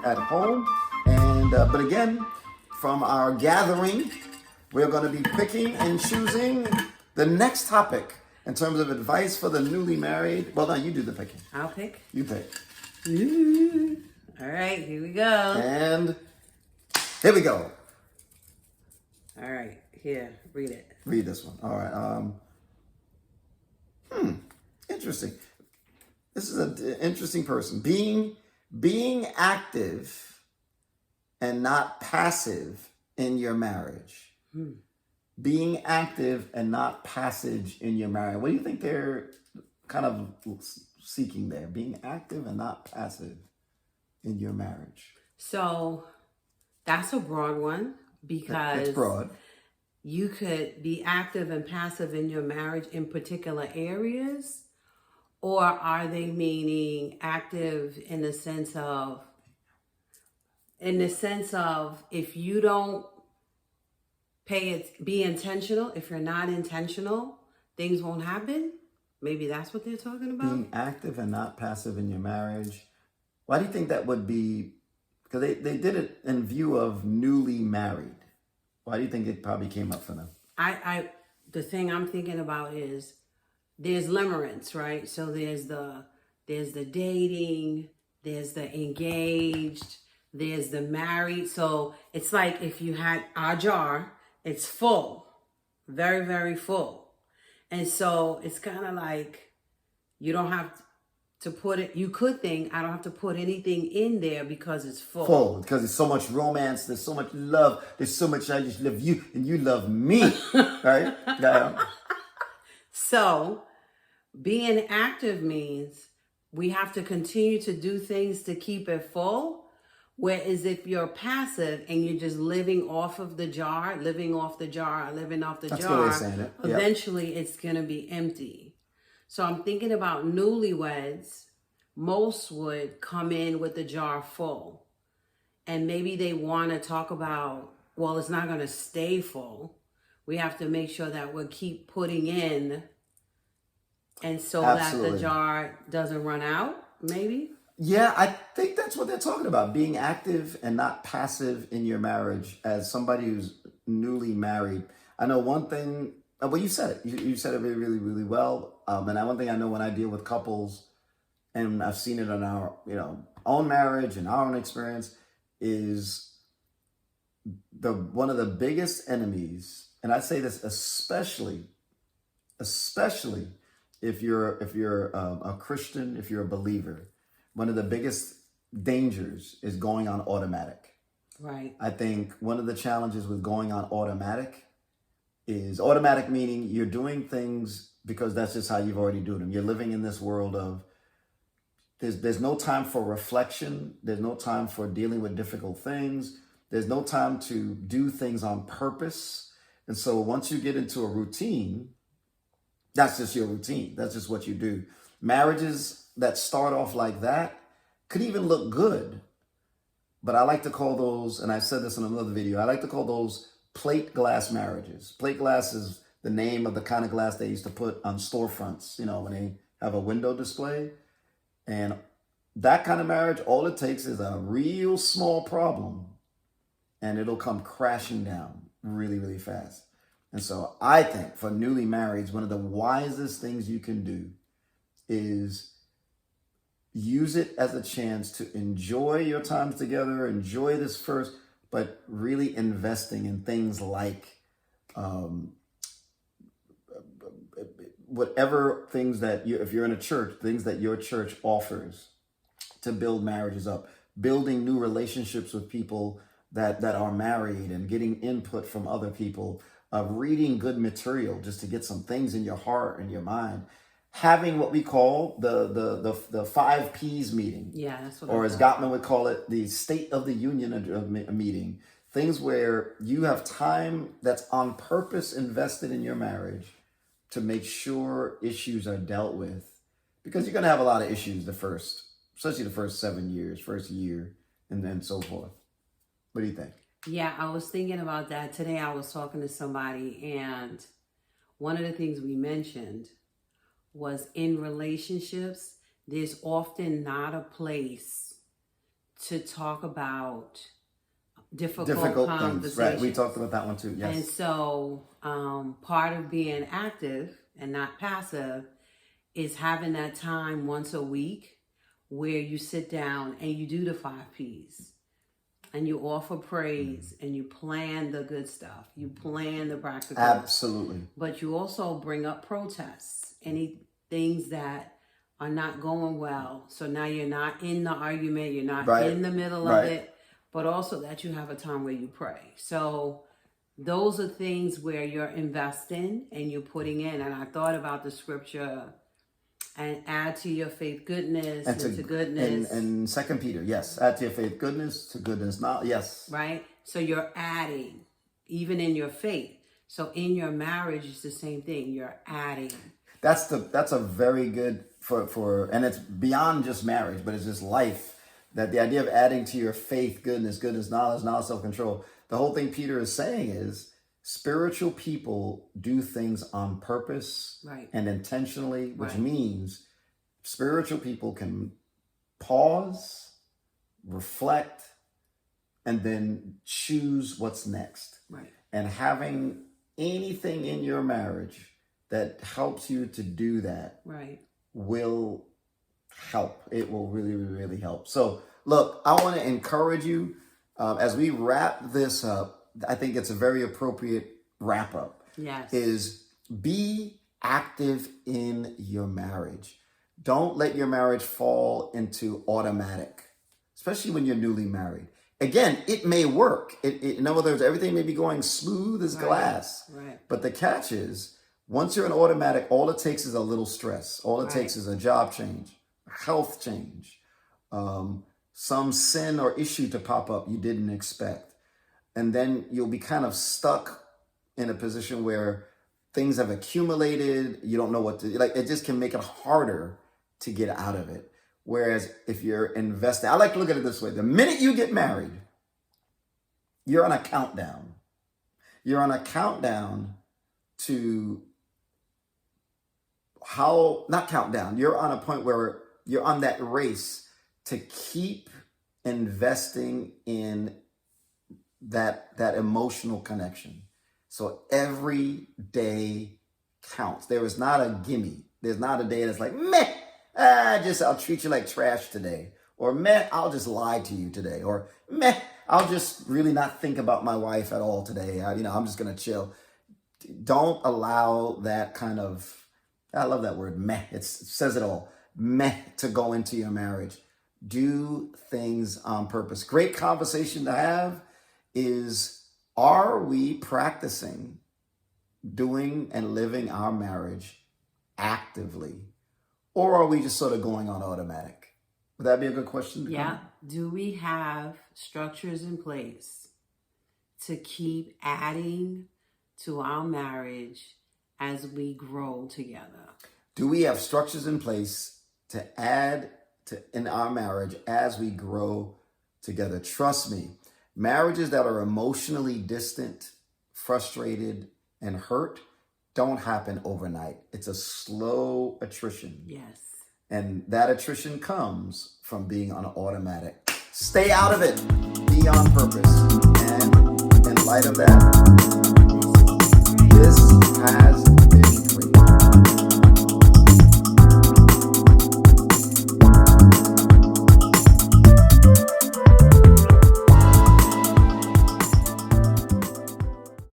at home. And but again, from our gathering, we're going to be picking and choosing the next topic in terms of advice for the newly married. Well, no, you do the picking. I'll pick. You pick. Ooh. All right, here we go. And here we go. All right, here, read it. Read this one. All right. Interesting. This is an interesting person. Being active and not passive in your marriage. Being active and not passive in your marriage. What do you think they're kind of seeking there? Being active and not passive in your marriage. So that's a broad one because It's broad. you could be active and passive in your marriage in particular areas, or are they meaning active in the sense of if you don't be intentional, if you're not intentional, things won't happen? Maybe that's what they're talking about. Being active and not passive in your marriage. Why do you think that would be? Because they did it in view of newly married. Why do you think it probably came up for them? The thing I'm thinking about is there's limerence, right? So there's the dating, there's the engaged, there's the married. So it's like if you had our jar, it's full, very, very full. And so it's kind of like you don't have to put it, you could think I don't have to put anything in there because it's full. Full, because there's so much romance, there's so much love, there's so much I just love you and you love me, right? Yeah. So being active means we have to continue to do things to keep it full. Whereas if you're passive and you're just living off the jar, That's the way they're saying it. Yep. Eventually it's going to be empty. So I'm thinking about newlyweds. Most would come in with the jar full. And maybe they want to talk about, well, it's not going to stay full. We have to make sure that we keep putting in. And so Absolutely. that the jar doesn't run out, maybe? Yeah, I think that's what they're talking about. Being active and not passive in your marriage as somebody who's newly married. I know one thing, well, you said it. You said it really, really, really well. And one thing I know when I deal with couples, and I've seen it in our, own marriage and our own experience, is one of the biggest enemies, and I say this especially if you're a Christian, if you're a believer, one of the biggest dangers is going on automatic. Right. I think one of the challenges with going on automatic is automatic meaning you're doing things because that's just how you've already done them. You're living in this world of there's no time for reflection. There's no time for dealing with difficult things. There's no time to do things on purpose. And so once you get into a routine, that's just your routine. That's just what you do. Marriages that start off like that could even look good. But I like to call those, and I said this in another video, I like to call those plate glass marriages. Plate glass is the name of the kind of glass they used to put on storefronts, when they have a window display. And that kind of marriage, all it takes is a real small problem and it'll come crashing down really, really fast. And so I think for newly marrieds, one of the wisest things you can do is use it as a chance to enjoy your time together, enjoy this first, but really investing in things like whatever things that if you're in a church, things that your church offers to build marriages up, building new relationships with people that are married and getting input from other people, reading good material just to get some things in your heart and your mind, having what we call the 5 Ps meeting. Yeah, that's what. Or as Gottman would call it, the State of the Union meeting. Things where you have time that's on purpose invested in your marriage to make sure issues are dealt with. Because you're going to have a lot of issues especially the first 7 years, first year, and then so forth. What do you think? Yeah, I was thinking about that. Today I was talking to somebody, and one of the things we mentioned was in relationships, there's often not a place to talk about difficult Difficult things, conversations. right? We talked about that one too. And Yes, so part of being active and not passive is having that time once a week where you sit down and you do the 5 P's. And you offer praise and you plan the good stuff. You plan the practical. absolutely. But you also bring up protests, any things that are not going well. So now you're not in the argument, you're not Right. in the middle Right. of it, but also that you have a time where you pray. So those are things where you're investing and you're putting in. And I thought about the scripture, and add to your faith goodness, and to goodness. And 2 Peter, yes. Add to your faith goodness, to goodness not. Yes. Right? So you're adding, even in your faith. So in your marriage, it's the same thing. You're adding. That's a very good for and it's beyond just marriage, but it's just life. That the idea of adding to your faith goodness, knowledge, self-control. The whole thing Peter is saying is spiritual people do things on purpose, Right. and intentionally, which Right. means spiritual people can pause, reflect, and then choose what's next. Right. And having anything in your marriage that helps you to do that Right. will help. It will really, really, really help. So, look, I want to encourage you as we wrap this up. I think it's a very appropriate wrap up. Yes. Is be active in your marriage. Don't let your marriage fall into automatic, especially when you're newly married. Again, it may work. In other words, everything may be going smooth as glass. Right. But the catch is, once you're in automatic, all it takes is a little stress. All it Right. takes is a job change, a health change, some sin or issue to pop up you didn't expect. And then you'll be kind of stuck in a position where things have accumulated. You don't know what to, like, it just can make it harder to get out of it. Whereas if you're investing, I like to look at it this way. The minute you get married, you're on a countdown. You're on a countdown to you're on a point where you're on that race to keep investing in that emotional connection. So every day counts. There is not a gimme. There's not a day that's like, meh, I'll treat you like trash today. Or meh, I'll just lie to you today. Or meh, I'll just really not think about my wife at all today. I'm just going to chill. Don't allow that kind of, I love that word, meh. It says it all. Meh to go into your marriage. Do things on purpose. Great conversation to have is, are we practicing doing and living our marriage actively? Or are we just sort of going on automatic? Would that be a good question to Yeah. come? Do we have structures in place to keep adding to our marriage as we grow together? Do we have structures in place to add to in our marriage as we grow together? Trust me, marriages that are emotionally distant, frustrated, and hurt don't happen overnight. It's a slow attrition. Yes. And that attrition comes from being on automatic. Stay out of it. Be on purpose. And in light of that,